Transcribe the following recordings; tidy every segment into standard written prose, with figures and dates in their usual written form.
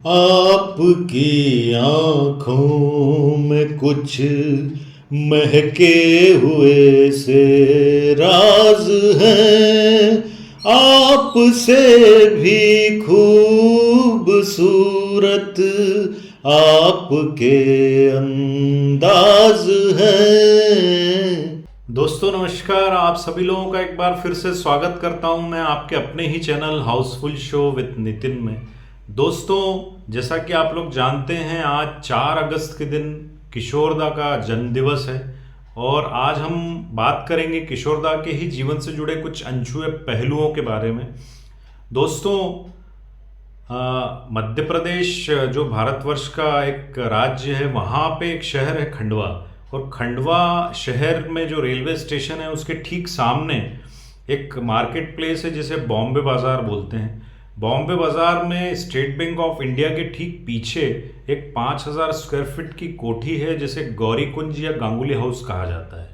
आपकी आँखों में कुछ महके हुए से राज हैं, आपसे भी खूबसूरत आपके अंदाज हैं। दोस्तों नमस्कार, आप सभी लोगों का एक बार फिर से स्वागत करता हूं मैं आपके अपने ही channel housefull show with Nitin में। दोस्तों, जैसा कि आप लोग जानते हैं, आज 4 अगस्त के दिन किशोरदा का जन्मदिवस है और आज हम बात करेंगे किशोरदा के ही जीवन से जुड़े कुछ अनछुए पहलुओं के बारे में। दोस्तों, मध्य प्रदेश जो भारतवर्ष का एक राज्य है, वहाँ पे एक शहर है खंडवा, और खंडवा शहर में जो रेलवे स्टेशन है उसके ठीक सामने एक मार्केट प्लेस है जिसे बॉम्बे बाज़ार बोलते हैं। बॉम्बे बाज़ार में स्टेट बैंक ऑफ इंडिया के ठीक पीछे एक 5,000 स्क्वायर फीट की कोठी है जिसे गौरी कुंज या गांगुली हाउस कहा जाता है।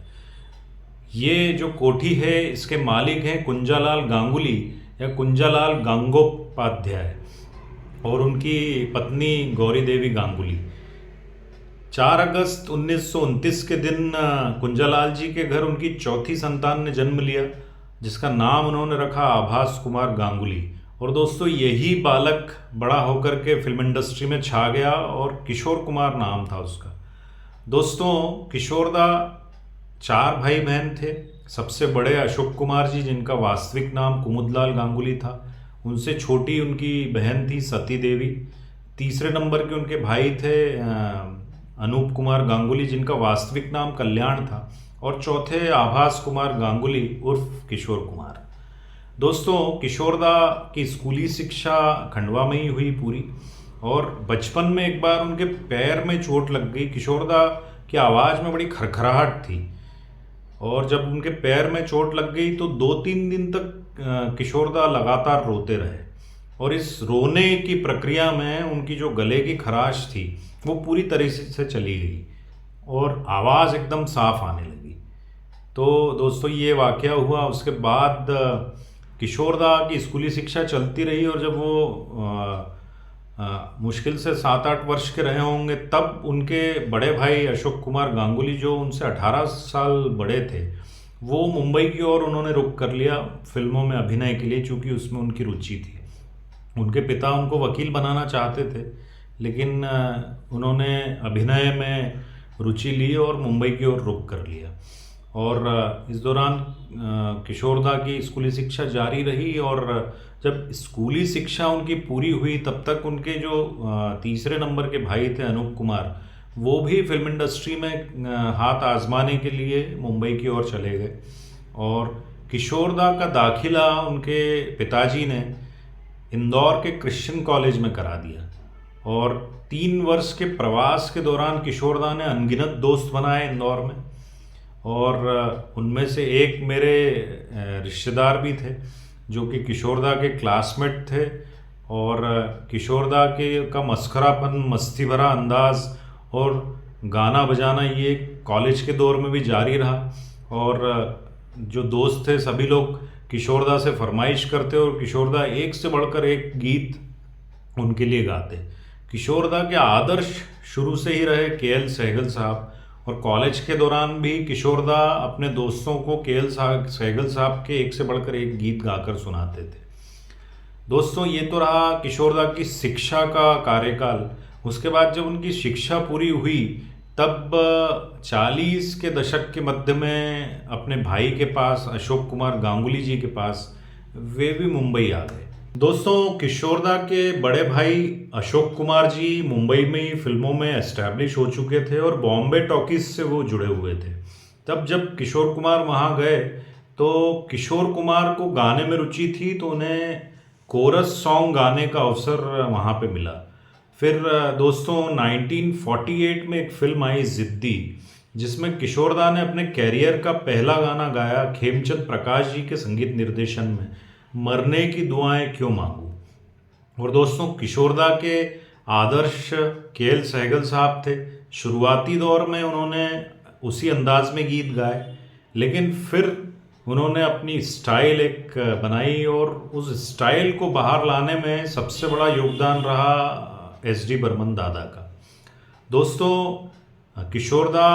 ये जो कोठी है इसके मालिक हैं कुंजालाल गांगुली या कुंजालाल गांगोपाध्याय और उनकी पत्नी गौरी देवी गांगुली। 4 अगस्त 1929 के दिन कुंजालाल जी के घर उनकी चौथी संतान ने जन्म लिया जिसका नाम उन्होंने रखा आभास कुमार गांगुली। और दोस्तों, यही बालक बड़ा होकर के फिल्म इंडस्ट्री में छा गया और किशोर कुमार नाम था उसका। दोस्तों, किशोरदा 4 भाई बहन थे। सबसे बड़े अशोक कुमार जी, जिनका वास्तविक नाम कुमुदलाल गांगुली था। उनसे छोटी उनकी बहन थी सती देवी। तीसरे नंबर के उनके भाई थे अनूप कुमार गांगुली, जिनका वास्तविक नाम कल्याण था। और चौथे आभास कुमार गांगुली उर्फ किशोर कुमार। दोस्तों, किशोरदा की स्कूली शिक्षा खंडवा में ही हुई पूरी, और बचपन में एक बार उनके पैर में चोट लग गई। किशोरदा की आवाज़ में बड़ी खरखराहट थी और जब उनके पैर में चोट लग गई तो 2-3 दिन तक किशोरदा लगातार रोते रहे, और इस रोने की प्रक्रिया में उनकी जो गले की खराश थी वो पूरी तरह से चली गई और आवाज़ एकदम साफ आने लगी। तो दोस्तों, ये वाक़या हुआ। उसके बाद किशोरदा की स्कूली शिक्षा चलती रही और जब वो मुश्किल से 7-8 वर्ष के रहे होंगे तब उनके बड़े भाई अशोक कुमार गांगुली, जो उनसे 18 साल बड़े थे, वो मुंबई की ओर उन्होंने रुख कर लिया फिल्मों में अभिनय के लिए, चूँकि उसमें उनकी रुचि थी। उनके पिता उनको वकील बनाना चाहते थे, लेकिन उन्होंने अभिनय में रुचि ली और मुंबई की ओर रुख कर लिया। और इस दौरान किशोरदा की स्कूली शिक्षा जारी रही, और जब स्कूली शिक्षा उनकी पूरी हुई तब तक उनके जो तीसरे नंबर के भाई थे अनूप कुमार, वो भी फिल्म इंडस्ट्री में हाथ आजमाने के लिए मुंबई की ओर चले गए। और किशोरदा का दाखिला उनके पिताजी ने इंदौर के क्रिश्चियन कॉलेज में करा दिया, और 3 वर्ष के प्रवास के दौरान किशोरदा ने अनगिनत दोस्त बनाए इंदौर में, और उनमें से एक मेरे रिश्तेदार भी थे जो कि किशोरदा के क्लासमेट थे। और किशोरदा के का मस्खरापन, मस्ती भरा अंदाज और गाना बजाना ये कॉलेज के दौर में भी जारी रहा, और जो दोस्त थे सभी लोग किशोरदा से फरमाइश करते और किशोरदा एक से बढ़कर एक गीत उनके लिए गाते। किशोरदा के आदर्श शुरू से ही रहे के.एल. सहगल साहब, और कॉलेज के दौरान भी किशोरदा अपने दोस्तों को के.एल. सहगल साहब के एक से बढ़कर एक गीत गाकर सुनाते थे। दोस्तों, ये तो रहा किशोरदा की शिक्षा का कार्यकाल। उसके बाद जब उनकी शिक्षा पूरी हुई तब 40 के दशक के मध्य में अपने भाई के पास, अशोक कुमार गांगुली जी के पास, वे भी मुंबई आ गए। दोस्तों, किशोरदा के बड़े भाई अशोक कुमार जी मुंबई में ही फिल्मों में एस्टैब्लिश हो चुके थे और बॉम्बे टॉकीज से वो जुड़े हुए थे। तब जब किशोर कुमार वहाँ गए तो किशोर कुमार को गाने में रुचि थी, तो उन्हें कोरस सॉन्ग गाने का अवसर वहाँ पे मिला। फिर दोस्तों, 1948 में एक फिल्म आई जिद्दी, जिसमें किशोरदा ने अपने कैरियर का पहला गाना गाया खेमचंद प्रकाश जी के संगीत निर्देशन में, मरने की दुआएं क्यों मांगू। और दोस्तों, किशोरदा के आदर्श के.एल. सहगल साहब थे। शुरुआती दौर में उन्होंने उसी अंदाज में गीत गाए, लेकिन फिर उन्होंने अपनी स्टाइल एक बनाई और उस स्टाइल को बाहर लाने में सबसे बड़ा योगदान रहा एस डी बर्मन दादा का। दोस्तों किशोर दा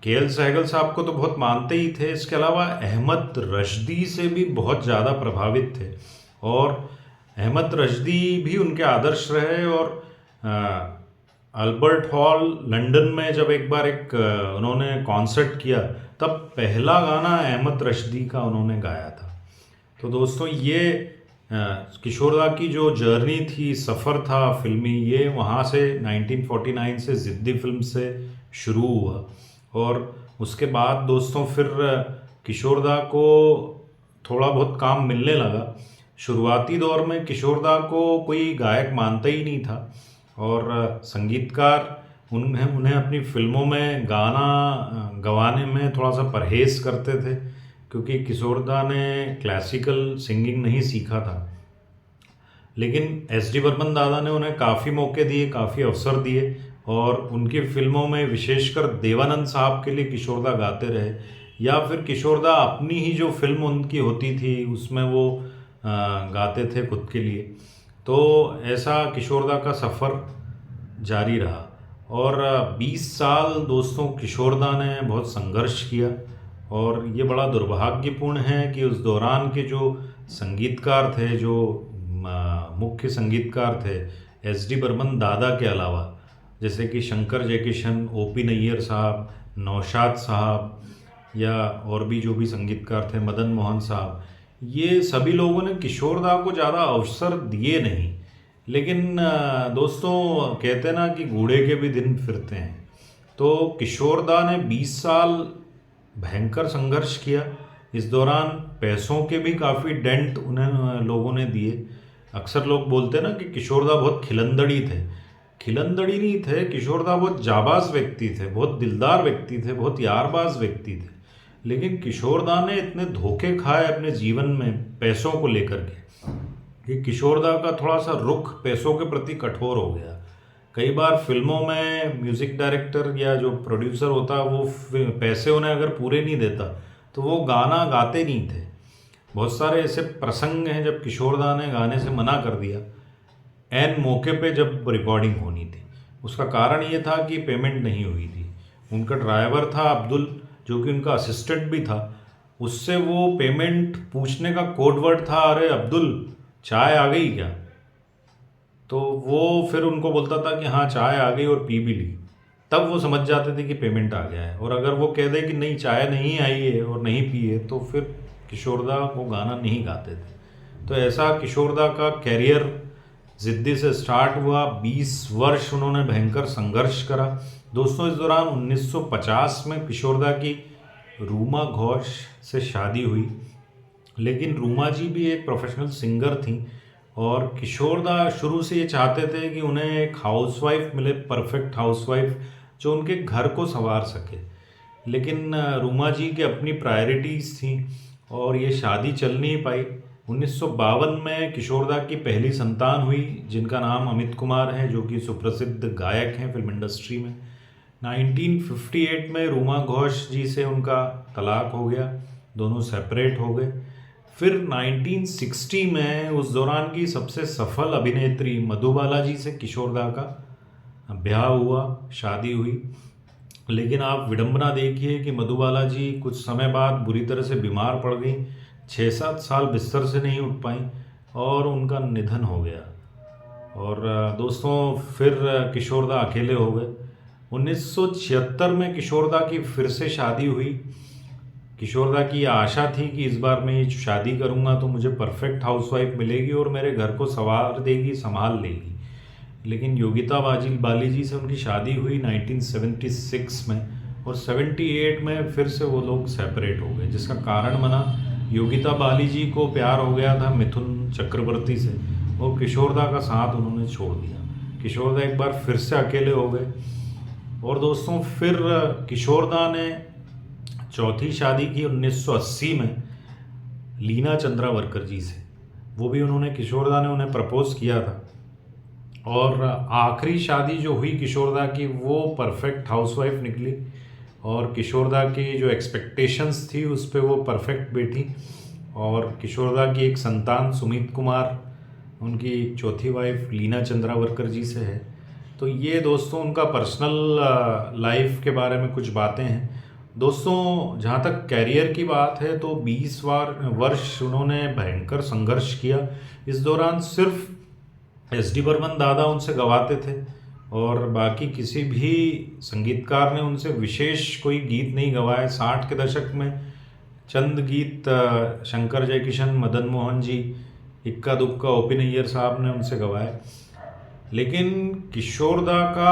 के.एल. सहगल साहब को तो बहुत मानते ही थे, इसके अलावा अहमद रश्दी से भी बहुत ज़्यादा प्रभावित थे और अहमद रश्दी भी उनके आदर्श रहे। और अल्बर्ट हॉल लंदन में जब एक बार उन्होंने कॉन्सर्ट किया तब पहला गाना अहमद रश्दी का उन्होंने गाया था। तो दोस्तों ये किशोर दा की जो जर्नी थी, सफ़र था फिल्मी, ये वहाँ से 1949 से ज़िद्दी फिल्म से शुरू हुआ और उसके बाद दोस्तों फिर किशोर दा को थोड़ा बहुत काम मिलने लगा। शुरुआती दौर में किशोर दा को कोई गायक मानता ही नहीं था और संगीतकार उन्हें अपनी फिल्मों में गाना गवाने में थोड़ा सा परहेज़ करते थे, क्योंकि किशोर दा ने क्लासिकल सिंगिंग नहीं सीखा था। लेकिन एस डी बर्मन दादा ने उन्हें काफ़ी मौके दिए, काफ़ी अवसर दिए और उनकी फिल्मों में विशेषकर देवानंद साहब के लिए किशोर दा गाते रहे, या फिर किशोर दा अपनी ही जो फिल्म उनकी होती थी उसमें वो गाते थे खुद के लिए। तो ऐसा किशोर दा का सफ़र जारी रहा और 20 साल दोस्तों किशोर दा ने बहुत संघर्ष किया और ये बड़ा दुर्भाग्यपूर्ण है कि उस दौरान के जो संगीतकार थे, जो मुख्य संगीतकार थे एस डी बर्मन दादा के अलावा, जैसे कि शंकर जयकिशन, ओ.पी. नैयर साहब, नौशाद साहब या और भी जो भी संगीतकार थे, मदन मोहन साहब, ये सभी लोगों ने किशोर दा को ज़्यादा अवसर दिए नहीं। लेकिन दोस्तों कहते ना कि बूढ़े के भी दिन फिरते हैं, तो किशोर दा ने 20 साल भयंकर संघर्ष किया। इस दौरान पैसों के भी काफ़ी डेंट उन्हें लोगों ने दिए। अक्सर लोग बोलते हैं ना कि किशोर दा बहुत खिलंदड़ी थे। खिलंदड़ी नहीं थे, किशोर दा बहुत जाबाज व्यक्ति थे, बहुत दिलदार व्यक्ति थे, बहुत यारबाज व्यक्ति थे। लेकिन किशोर दा ने इतने धोखे खाए अपने जीवन में पैसों को लेकर के कि किशोर दा का थोड़ा सा रुख पैसों के प्रति कठोर हो गया। कई बार फिल्मों में म्यूज़िक डायरेक्टर या जो प्रोड्यूसर होता वो पैसे उन्हें अगर पूरे नहीं देता तो वो गाना गाते नहीं थे। बहुत सारे ऐसे प्रसंग हैं जब किशोर दा ने गाने से मना कर दिया एन मौके पे जब रिकॉर्डिंग होनी थी। उसका कारण ये था कि पेमेंट नहीं हुई थी। उनका ड्राइवर था अब्दुल, जो कि उनका असिस्टेंट भी था, उससे वो पेमेंट पूछने का कोड वर्ड था, अरे अब्दुल चाय आ गई क्या? तो वो फिर उनको बोलता था कि हाँ चाय आ गई और पी भी ली, तब वो समझ जाते थे कि पेमेंट आ गया है। और अगर वो कह दे कि नहीं चाय नहीं आई है और नहीं पी है तो फिर किशोर दा वो गाना नहीं गाते थे। तो ऐसा किशोर दा का कैरियर ज़िद्दी से स्टार्ट हुआ। 20 वर्ष उन्होंने भयंकर संघर्ष करा। दोस्तों इस दौरान 1950 में किशोर दा की रूमा घोष से शादी हुई, लेकिन रूमा जी भी एक प्रोफेशनल सिंगर थी और किशोर दा शुरू से ये चाहते थे कि उन्हें एक हाउसवाइफ मिले, परफेक्ट हाउसवाइफ जो उनके घर को संवार सके। लेकिन रूमा जी की अपनी प्रायोरिटीज़ थी और ये शादी चल नहीं पाई। 1952 में किशोर दा की पहली संतान हुई जिनका नाम अमित कुमार है, जो कि सुप्रसिद्ध गायक हैं फिल्म इंडस्ट्री में। 1958 में रूमा घोष जी से उनका तलाक हो गया, दोनों सेपरेट हो गए। फिर 1960 में उस दौरान की सबसे सफल अभिनेत्री मधुबाला जी से किशोर दा का ब्याह हुआ, शादी हुई। लेकिन आप विडंबना देखिए कि मधुबाला जी कुछ समय बाद बुरी तरह से बीमार पड़ गई, 6-7 साल बिस्तर से नहीं उठ पाई और उनका निधन हो गया। और दोस्तों फिर किशोर दा अकेले हो गए। 1976 में किशोर दा की फिर से शादी हुई। किशोर दा की आशा थी कि इस बार मैं ये शादी करूँगा तो मुझे परफेक्ट हाउसवाइफ मिलेगी और मेरे घर को संवार देगी, संभाल लेगी। लेकिन योगिता बाली जी से उनकी शादी हुई 1976 में और 78 में फिर से वो लोग सेपरेट हो गए, जिसका कारण बना योगिता बाली जी को प्यार हो गया था मिथुन चक्रवर्ती से और किशोर दा का साथ उन्होंने छोड़ दिया। किशोर दा एक बार फिर से अकेले हो गए। और दोस्तों फिर किशोर दा ने चौथी शादी की 1980 में लीना चंद्रावरकर जी से। वो भी उन्होंने किशोर दा ने उन्हें प्रपोज किया था। और आखिरी शादी जो हुई किशोर दा की वो परफेक्ट हाउसवाइफ निकली और किशोर दा की जो एक्सपेक्टेशंस थी उस पर वो परफेक्ट बैठी। और किशोर दा की एक संतान सुमित कुमार उनकी चौथी वाइफ लीना चंद्रावरकर जी से है। तो ये दोस्तों उनका पर्सनल लाइफ के बारे में कुछ बातें हैं। दोस्तों जहाँ तक कैरियर की बात है तो 20 वर्ष उन्होंने भयंकर संघर्ष किया। इस दौरान सिर्फ एस डी बर्मन दादा उनसे गवाते थे और बाकी किसी भी संगीतकार ने उनसे विशेष कोई गीत नहीं गवाए। 60 के दशक में चंद गीत शंकर जयकिशन, मदन मोहन जी, इक्का दुक्का ओ.पी. नैयर साहब ने उनसे गवाए। लेकिन किशोरदा का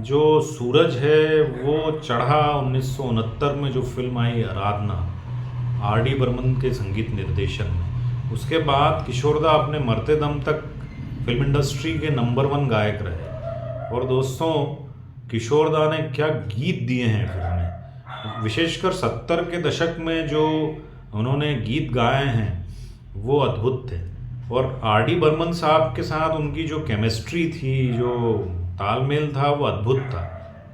जो सूरज है वो चढ़ा 1969 में जो फिल्म आई आराधना, आर.डी. बर्मन के संगीत निर्देशन में। उसके बाद किशोरदा अपने मरते दम तक फिल्म इंडस्ट्री के नंबर 1 गायक रहे। और दोस्तों किशोरदा ने क्या गीत दिए हैं फिल्में, विशेषकर 70 के दशक में जो उन्होंने गीत गाए हैं वो अद्भुत थे। और आर.डी. बर्मन साहब के साथ उनकी जो केमिस्ट्री थी, जो तालमेल था, वो अद्भुत था।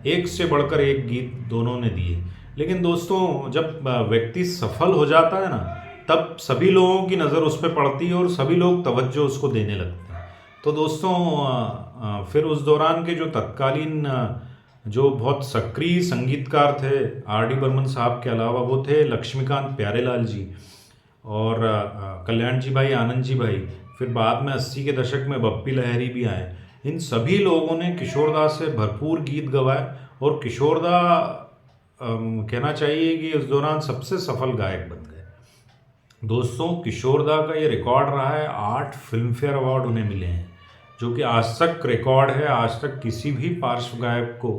एक से बढ़कर एक गीत दोनों ने दिए। लेकिन दोस्तों जब व्यक्ति सफल हो जाता है ना, तब सभी लोगों की नज़र उस पर पड़ती है और सभी लोग तवज्जो उसको देने लगते हैं। तो दोस्तों फिर उस दौरान के जो तत्कालीन जो बहुत सक्रिय संगीतकार थे आर.डी. बर्मन साहब के अलावा, वो थे लक्ष्मीकांत प्यारेलाल जी और कल्याण जी भाई, आनंद जी भाई। फिर बाद में 80 के दशक में बप्पी लहरी भी आए। इन सभी लोगों ने किशोरदा से भरपूर गीत गवाए और किशोरदा कहना चाहिए कि उस दौरान सबसे सफल गायक बन गए। दोस्तों किशोरदा का ये रिकॉर्ड रहा है, 8 फिल्म फेयर अवार्ड उन्हें मिले हैं, जो कि आज तक रिकॉर्ड है। आज तक किसी भी पार्श्व गायक को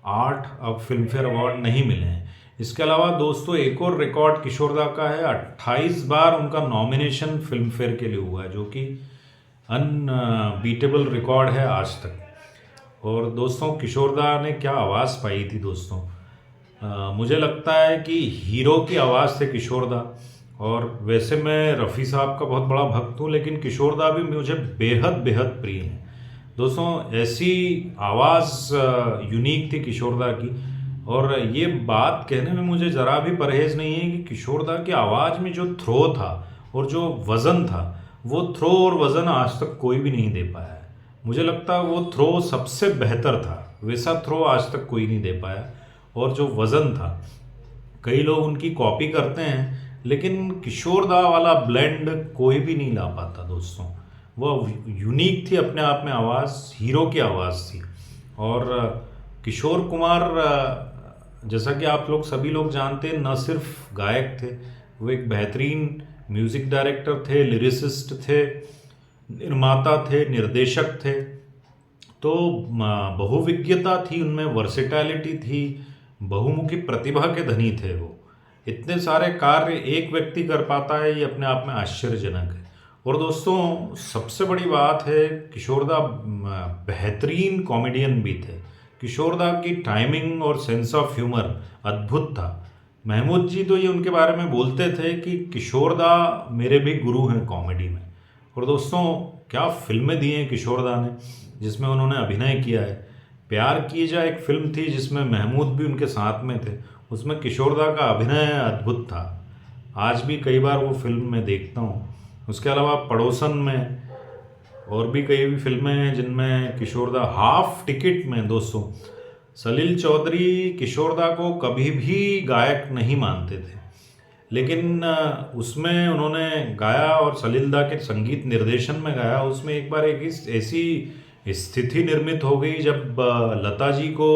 8 फिल्म फेयर अवार्ड नहीं मिले हैं। इसके अलावा दोस्तों एक और रिकॉर्ड किशोरदा का है, 28 बार उनका नॉमिनेशन फिल्म फेयर के लिए हुआ है, जो कि अनबीटेबल रिकॉर्ड है आज तक। और दोस्तों किशोरदा ने क्या आवाज़ पाई थी दोस्तों। मुझे लगता है कि हीरो की आवाज़ थे किशोरदा। और वैसे मैं रफ़ी साहब का बहुत बड़ा भक्त हूँ, लेकिन किशोरदा भी मुझे बेहद बेहद प्रिय हैं दोस्तों। ऐसी आवाज़ यूनिक थी किशोरदा की। और ये बात कहने में मुझे ज़रा भी परहेज़ नहीं है कि किशोरदा की आवाज़ में जो थ्रो था और जो वज़न था, वो थ्रो और वज़न आज तक कोई भी नहीं दे पाया है। मुझे लगता है वो थ्रो सबसे बेहतर था, वैसा थ्रो आज तक कोई नहीं दे पाया। और जो वज़न था, कई लोग उनकी कॉपी करते हैं, लेकिन किशोरदा वाला ब्लेंड कोई भी नहीं ला पाता दोस्तों। वो यूनिक थी अपने आप में आवाज़, हीरो की आवाज़ थी। और किशोर कुमार, जैसा कि आप लोग सभी लोग जानते हैं, न सिर्फ गायक थे, वो एक बेहतरीन म्यूज़िक डायरेक्टर थे, लिरिसिस्ट थे, निर्माता थे, निर्देशक थे। तो बहुविज्ञता थी उनमें, वर्सेटैलिटी थी, बहुमुखी प्रतिभा के धनी थे वो। इतने सारे कार्य एक व्यक्ति कर पाता है, ये अपने आप में आश्चर्यजनक है। और दोस्तों सबसे बड़ी बात है, किशोरदा बेहतरीन कॉमेडियन भी थे। किशोरदा की टाइमिंग और सेंस ऑफ ह्यूमर अद्भुत था। महमूद जी तो ये उनके बारे में बोलते थे कि किशोरदा मेरे भी गुरु हैं कॉमेडी में। और दोस्तों क्या फिल्में दी हैं किशोरदा ने, जिसमें उन्होंने अभिनय किया है। प्यार किए जा एक फिल्म थी जिसमें महमूद भी उनके साथ में थे, उसमें किशोरदा का अभिनय अद्भुत था। आज भी कई बार वो फिल्म मैं देखता हूँ। उसके अलावा पड़ोसन में और भी कई भी फिल्में हैं जिनमें किशोरदा, हाफ टिकट में दोस्तों सलील चौधरी किशोरदा को कभी भी गायक नहीं मानते थे, लेकिन उसमें उन्होंने गाया और सलीलदा के संगीत निर्देशन में गाया। उसमें एक बार एक ऐसी स्थिति निर्मित हो गई जब लता जी को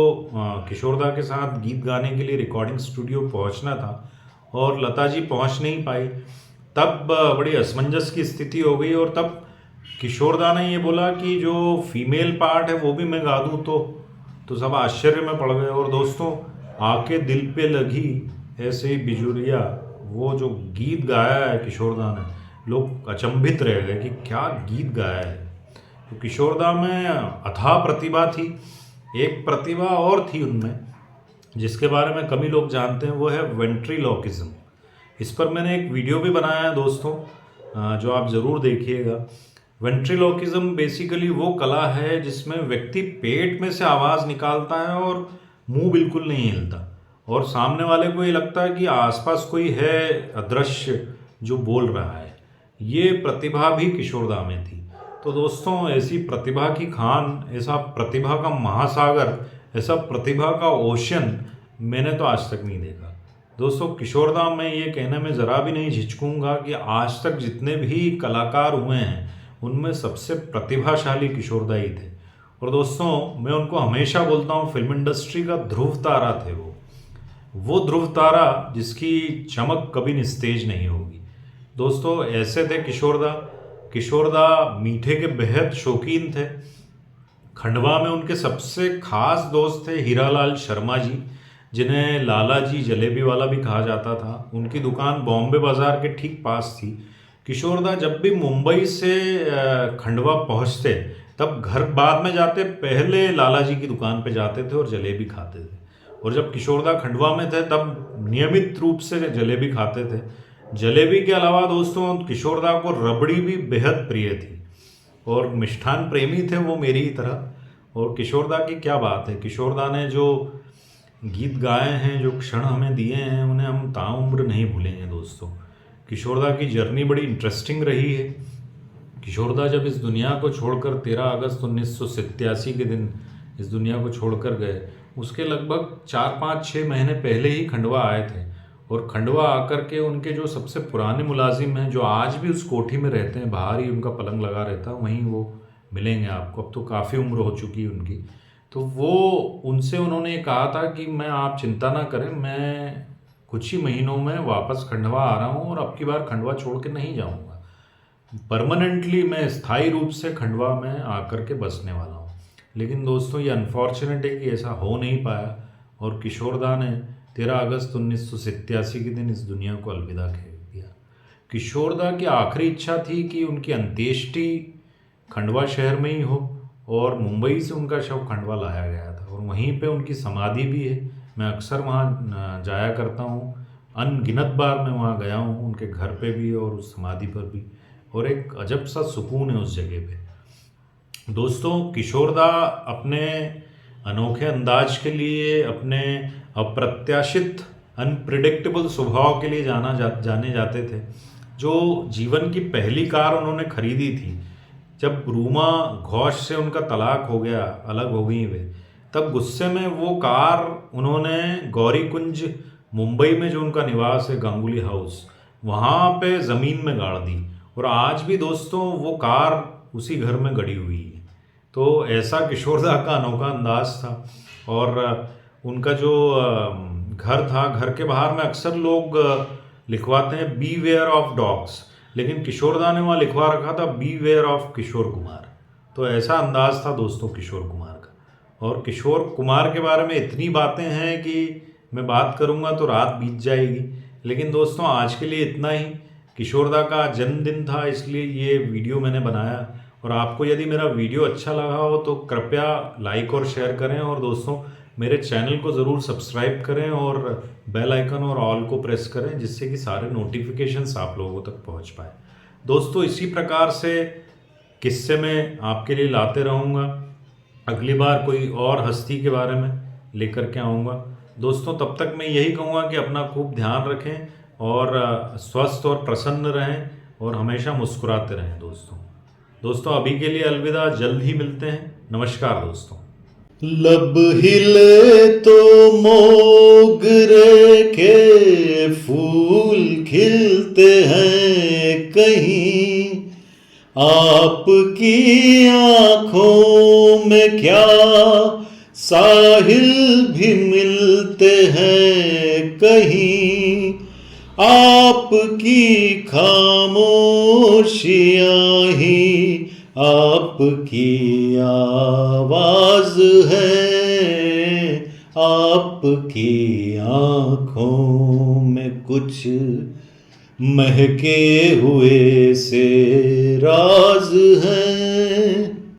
किशोरदा के साथ गीत गाने के लिए रिकॉर्डिंग स्टूडियो पहुंचना था और लता जी पहुंच नहीं पाई। तब बड़ी असमंजस की स्थिति हो गई और तब किशोरदा ने ये बोला कि जो फीमेल पार्ट है वो भी मैं गा दूँ, तो सब आश्चर्य में पड़ गए। और दोस्तों आके दिल पे लगी ऐसे ही बिजुरिया, वो जो गीत गाया है किशोरदा ने, लोग अचंभित रह गए कि क्या गीत गाया है। तो किशोरदा में अथाह प्रतिभा थी। एक प्रतिभा और थी उनमें जिसके बारे में कम ही लोग जानते हैं, वो है वेंट्रीलॉकिज्म। इस पर मैंने एक वीडियो भी बनाया है दोस्तों, जो आप ज़रूर देखिएगा। वेंट्रीलॉकिज्म बेसिकली वो कला है जिसमें व्यक्ति पेट में से आवाज़ निकालता है और मुंह बिल्कुल नहीं हिलता, और सामने वाले को ये लगता है कि आसपास कोई है अदृश्य जो बोल रहा है। ये प्रतिभा भी किशोरदा में थी। तो दोस्तों ऐसी प्रतिभा की खान, ऐसा प्रतिभा का महासागर, ऐसा प्रतिभा का ओशन मैंने तो आज तक नहीं देखा। दोस्तों किशोरदा, मैं ये कहने में ज़रा भी नहीं झिझकूंगा कि आज तक जितने भी कलाकार हुए हैं उनमें सबसे प्रतिभाशाली किशोरदा ही थे। और दोस्तों मैं उनको हमेशा बोलता हूँ, फिल्म इंडस्ट्री का ध्रुव तारा थे वो ध्रुव तारा जिसकी चमक कभी निस्तेज नहीं होगी। दोस्तों ऐसे थे किशोरदा मीठे के बेहद शौकीन थे। खंडवा में उनके सबसे खास दोस्त थे हीरालाल शर्मा जी, जिन्हें लाला जी जलेबी वाला भी कहा जाता था। उनकी दुकान बॉम्बे बाज़ार के ठीक पास थी। किशोरदा जब भी मुंबई से खंडवा पहुंचते तब घर बाद में जाते पहले लाला जी की दुकान पे जाते थे और जलेबी खाते थे। और जब किशोरदा खंडवा में थे तब नियमित रूप से जलेबी खाते थे। जलेबी के अलावा दोस्तों किशोरदा को रबड़ी भी बेहद प्रिय थी और मिष्ठान प्रेमी थे वो मेरी ही तरह। और किशोरदा की क्या बात है, किशोरदा ने जो गीत गाए हैं, जो क्षण हमें दिए हैं, उन्हें हम ताउम्र नहीं भूलेंगे। दोस्तों किशोरदा की जर्नी बड़ी इंटरेस्टिंग रही है। किशोरदा जब इस दुनिया को छोड़कर 13 अगस्त 1987 के दिन इस दुनिया को छोड़कर गए, उसके लगभग 4-5-6 महीने पहले ही खंडवा आए थे। और खंडवा आकर के उनके जो सबसे पुराने मुलाजिम हैं, जो आज भी उस कोठी में रहते हैं, बाहर ही उनका पलंग लगा रहता है, वहीं वो मिलेंगे आपको। अब तो काफ़ी उम्र हो चुकी है उनकी। तो वो उनसे उन्होंने कहा था कि मैं, आप चिंता ना करें, मैं कुछ ही महीनों में वापस खंडवा आ रहा हूँ और अब की बार खंडवा छोड़ के नहीं जाऊँगा। परमानेंटली मैं स्थायी रूप से खंडवा में आकर के बसने वाला हूँ। लेकिन दोस्तों ये अनफॉर्चुनेट है कि ऐसा हो नहीं पाया और किशोरदा ने 13 अगस्त 1987 के दिन इस दुनिया को अलविदा कह दिया। किशोरदा की आखिरी इच्छा थी कि उनकी अंत्येष्टि खंडवा शहर में ही हो और मुंबई से उनका शव खंडवा लाया गया था और वहीं पे उनकी समाधि भी है। मैं अक्सर वहाँ जाया करता हूँ, अनगिनत बार मैं वहाँ गया हूँ, उनके घर पे भी और उस समाधि पर भी, और एक अजब सा सुकून है उस जगह पे। दोस्तों किशोरदा अपने अनोखे अंदाज के लिए, अपने अप्रत्याशित अनप्रिडिक्टेबल स्वभाव के लिए जाने जाते थे। जो जीवन की पहली कार उन्होंने खरीदी थी, जब रूमा घोष से उनका तलाक हो गया, अलग हो गई वे, तब गुस्से में वो कार उन्होंने गौरी कुंज मुंबई में जो उनका निवास है गांगुली हाउस, वहाँ पे ज़मीन में गाड़ दी। और आज भी दोस्तों वो कार उसी घर में गड़ी हुई है। तो ऐसा किशोरदा का अनोखा अंदाज था। और उनका जो घर था, घर के बाहर में अक्सर लोग लिखवाते हैं बी वेयर ऑफ डॉग्स, लेकिन किशोरदा ने वहाँ लिखवा रखा था B where of Kishore Kumar. तो ऐसा अंदाज था दोस्तों किशोर कुमार का। और किशोर कुमार के बारे में इतनी बातें हैं कि मैं बात करूँगा तो रात बीत जाएगी। लेकिन दोस्तों आज के लिए इतना ही। किशोरदा का जन्मदिन था इसलिए ये वीडियो मैंने बनाया। और आपको यदि मेरा वीडियो अच्छा लगा हो तो कृपया लाइक और शेयर करें, और दोस्तों मेरे चैनल को ज़रूर सब्सक्राइब करें और बेल आइकन और ऑल को प्रेस करें, जिससे कि सारे नोटिफिकेशंस आप लोगों तक पहुंच पाए। दोस्तों इसी प्रकार से किस्से में आपके लिए लाते रहूँगा। अगली बार कोई और हस्ती के बारे में लेकर के आऊँगा। दोस्तों तब तक मैं यही कहूँगा कि अपना खूब ध्यान रखें और स्वस्थ और प्रसन्न रहें और हमेशा मुस्कुराते रहें। दोस्तों अभी के लिए अलविदा, जल्द ही मिलते हैं। नमस्कार दोस्तों। लब हिले तो मोगरे के फूल खिलते हैं कहीं, आपकी आँखों में क्या साहिल भी मिलते हैं कहीं, आपकी खामोशियाँ ही आपकी आवाज है, आपकी आँखों में कुछ महके हुए से राज है।